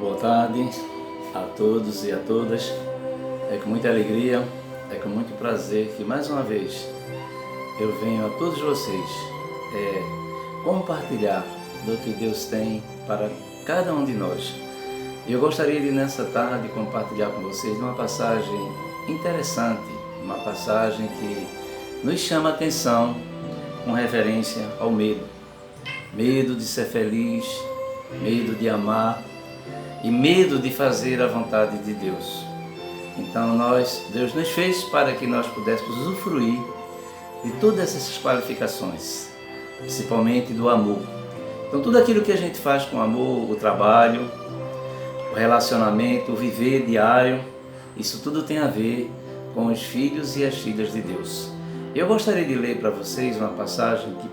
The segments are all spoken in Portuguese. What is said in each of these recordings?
Boa tarde a todos e a todas. É com muita alegria, é com muito prazer que mais uma vez eu venho a todos vocês compartilhar do que Deus tem para cada um de nós. Eu gostaria de nessa tarde compartilhar com vocês uma passagem interessante, uma passagem que nos chama a atenção com referência ao medo. Medo de ser feliz, medo de amar e medo de fazer a vontade de Deus. Então Deus nos fez para que nós pudéssemos usufruir de todas essas qualificações, principalmente do amor. Então tudo aquilo que a gente faz com amor, o trabalho, o relacionamento, o viver diário, isso tudo tem a ver com os filhos e as filhas de Deus. Eu gostaria de ler para vocês uma passagem que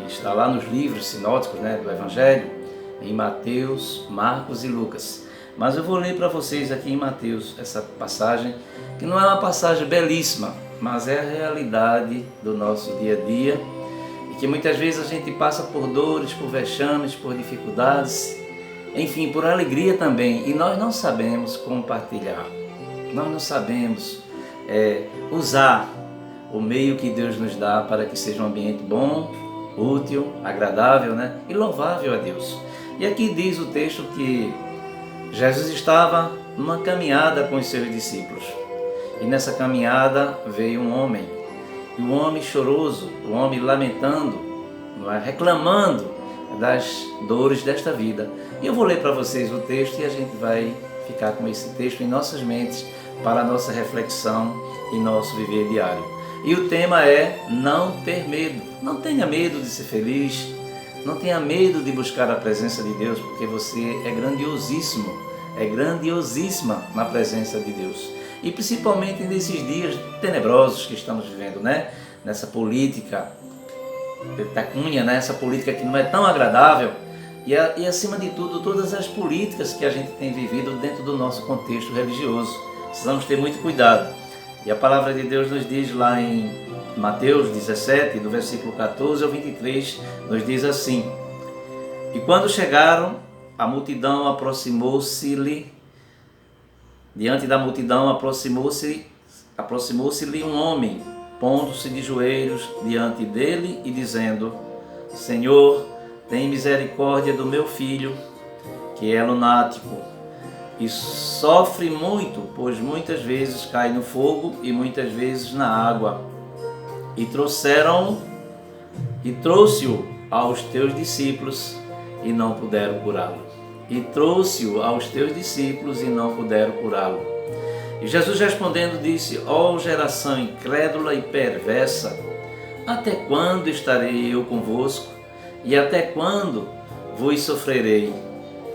está lá nos livros sinóticos, do Evangelho, em Mateus, Marcos e Lucas. Mas eu vou ler para vocês aqui em Mateus essa passagem, que não é uma passagem belíssima, mas é a realidade do nosso dia a dia, e que muitas vezes a gente passa por dores, por vexames, por dificuldades, enfim, por alegria também, e nós não sabemos compartilhar, nós não sabemos usar o meio que Deus nos dá para que seja um ambiente bom, útil, agradável, e louvável a Deus. E aqui diz o texto que Jesus estava numa caminhada com os seus discípulos. E nessa caminhada veio um homem. E um homem choroso, um homem lamentando, reclamando das dores desta vida. E eu vou ler para vocês o texto e a gente vai ficar com esse texto em nossas mentes para a nossa reflexão e nosso viver diário. E o tema é não ter medo. Não tenha medo de ser feliz, não tenha medo de buscar a presença de Deus, porque você é grandiosíssimo, é grandiosíssima na presença de Deus. E principalmente nesses dias tenebrosos que estamos vivendo, nessa política tacanha, essa política que não é tão agradável, e acima de tudo, todas as políticas que a gente tem vivido dentro do nosso contexto religioso. Precisamos ter muito cuidado. E a palavra de Deus nos diz lá em Mateus 17, do versículo 14 ao 23, nos diz assim: E quando chegaram, a multidão aproximou-se-lhe, diante da multidão aproximou-se-lhe um homem, pondo-se de joelhos diante dele e dizendo: Senhor, tem misericórdia do meu filho, que é lunático, e sofre muito, pois muitas vezes cai no fogo e muitas vezes na água. E trouxe-o aos teus discípulos e não puderam curá-lo. E Jesus respondendo disse: Ó geração incrédula e perversa, até quando estarei eu convosco? E até quando vos sofrerei?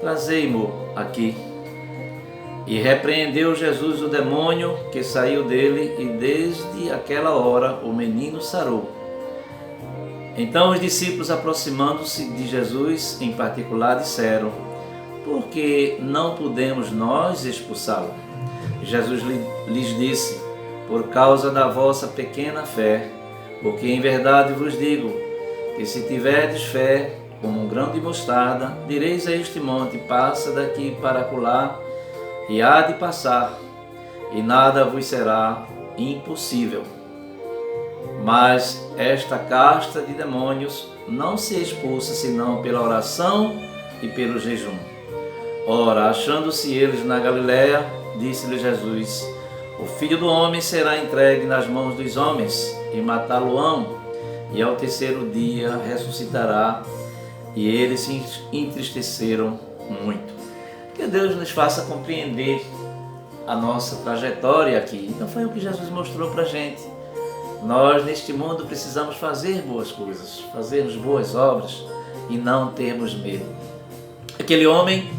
Trazei-mo aqui. E repreendeu Jesus o demônio que saiu dele, e desde aquela hora o menino sarou. Então os discípulos, aproximando-se de Jesus em particular, disseram: Por que não podemos nós expulsá-lo? Jesus lhes disse: Por causa da vossa pequena fé, porque em verdade vos digo que se tiverdes fé como um grão de mostarda, direis a este monte: passa daqui para acolá, e há de passar, e nada vos será impossível. Mas esta casta de demônios não se expulsa senão pela oração e pelo jejum. Ora, achando-se eles na Galiléia, disse-lhe Jesus: O Filho do Homem será entregue nas mãos dos homens, e matá-lo-ão, e ao terceiro dia ressuscitará. E eles se entristeceram muito. Que Deus nos faça compreender a nossa trajetória aqui. Então foi o que Jesus mostrou para a gente. Nós neste mundo precisamos fazer boas coisas, fazermos boas obras e não termos medo. Aquele homem,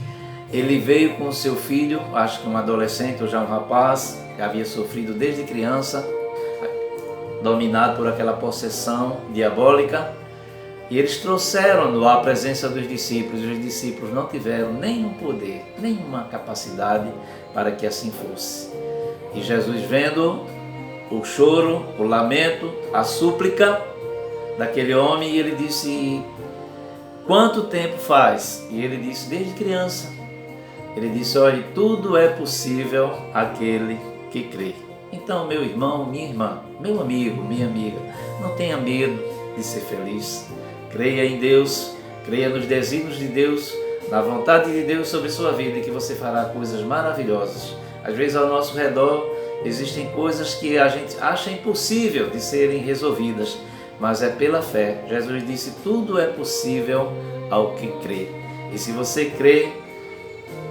ele veio com o seu filho, acho que um adolescente ou já um rapaz, que havia sofrido desde criança, dominado por aquela possessão diabólica. E eles trouxeram-no à presença dos discípulos, e os discípulos não tiveram nenhum poder, nenhuma capacidade para que assim fosse. E Jesus, vendo o choro, o lamento, a súplica daquele homem, e ele disse: Quanto tempo faz? E ele disse: Desde criança. Ele disse: olha, tudo é possível àquele que crê. Então, meu irmão, minha irmã, meu amigo, minha amiga, não tenha medo de ser feliz. Creia em Deus, creia nos desígnios de Deus, na vontade de Deus sobre sua vida, e que você fará coisas maravilhosas. Às vezes ao nosso redor existem coisas que a gente acha impossível de serem resolvidas, mas é pela fé. Jesus disse: tudo é possível ao que crê. E se você crê,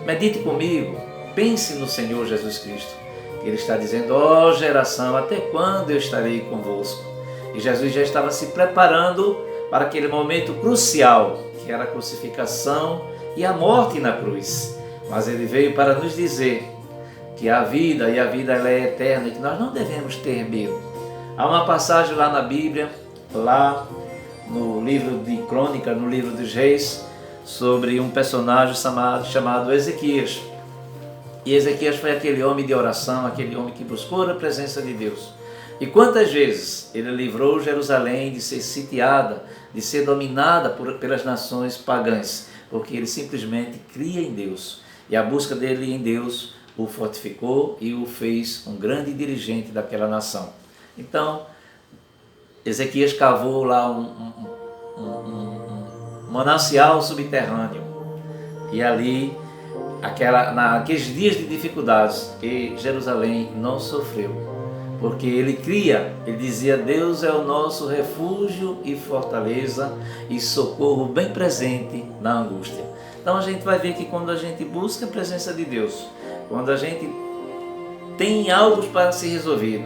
medite comigo, pense no Senhor Jesus Cristo. Ele está dizendo: ó geração, até quando eu estarei convosco? E Jesus já estava se preparando para aquele momento crucial, que era a crucificação e a morte na cruz. Mas ele veio para nos dizer que a vida, e a vida ela é eterna, e que nós não devemos ter medo. Há uma passagem lá na Bíblia, lá no livro de Crônica, no livro dos Reis, sobre um personagem chamado Ezequias. E Ezequias foi aquele homem de oração, aquele homem que buscou a presença de Deus. E quantas vezes ele livrou Jerusalém de ser sitiada, de ser dominada pelas nações pagãs, porque ele simplesmente cria em Deus. E a busca dele em Deus o fortificou e o fez um grande dirigente daquela nação. Então, Ezequias cavou lá um manancial subterrâneo. E ali, naqueles dias de dificuldades, Jerusalém não sofreu, porque ele cria, ele dizia: Deus é o nosso refúgio e fortaleza e socorro bem presente na angústia. Então a gente vai ver que quando a gente busca a presença de Deus, quando a gente tem algo para ser resolvido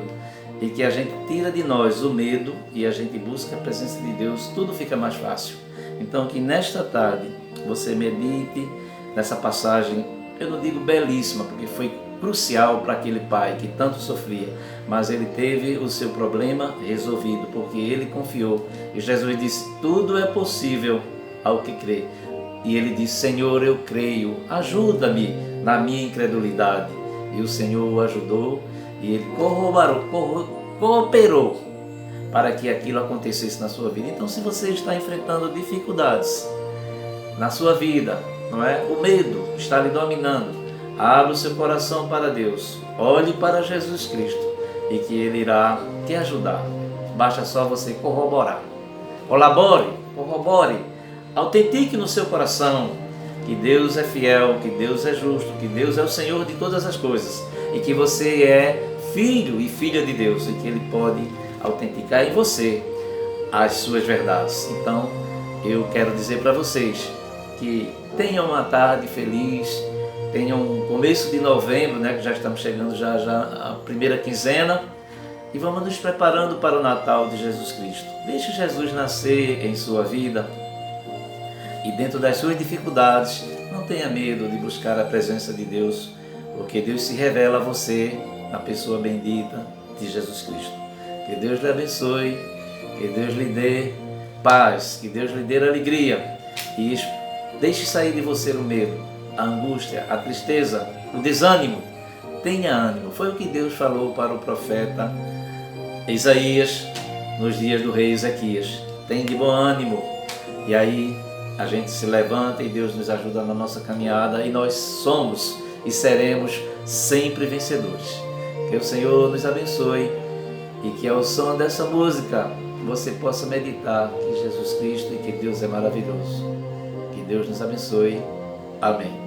e que a gente tira de nós o medo e a gente busca a presença de Deus, tudo fica mais fácil. Então que nesta tarde você medite nessa passagem, eu não digo belíssima, porque foi crucial para aquele pai que tanto sofria, mas ele teve o seu problema resolvido, porque ele confiou. E Jesus disse: tudo é possível ao que crê. E ele disse: Senhor, eu creio, ajuda-me na minha incredulidade. E o Senhor o ajudou e ele cooperou para que aquilo acontecesse na sua vida. Então, se você está enfrentando dificuldades na sua vida, não é? O medo está lhe dominando, abra o seu coração para Deus, olhe para Jesus Cristo e que Ele irá te ajudar. Basta só você corroborar. Corrobore, autentique no seu coração que Deus é fiel, que Deus é justo, que Deus é o Senhor de todas as coisas e que você é filho e filha de Deus e que Ele pode autenticar em você as suas verdades. Então, eu quero dizer para vocês que tenham uma tarde feliz, tenham um começo de novembro, né, que já estamos chegando já a primeira quinzena, e vamos nos preparando para o Natal de Jesus Cristo. Deixe Jesus nascer em sua vida e dentro das suas dificuldades, não tenha medo de buscar a presença de Deus, porque Deus se revela a você na pessoa bendita de Jesus Cristo. Que Deus lhe abençoe, que Deus lhe dê paz, que Deus lhe dê alegria e deixe sair de você o medo, a angústia, a tristeza, o desânimo. Tenha ânimo. Foi o que Deus falou para o profeta Isaías nos dias do rei Ezequias. Tem de bom ânimo. E aí a gente se levanta e Deus nos ajuda na nossa caminhada e nós somos e seremos sempre vencedores. Que o Senhor nos abençoe e que ao som dessa música você possa meditar que Jesus Cristo e que Deus é maravilhoso. Que Deus nos abençoe. Amém.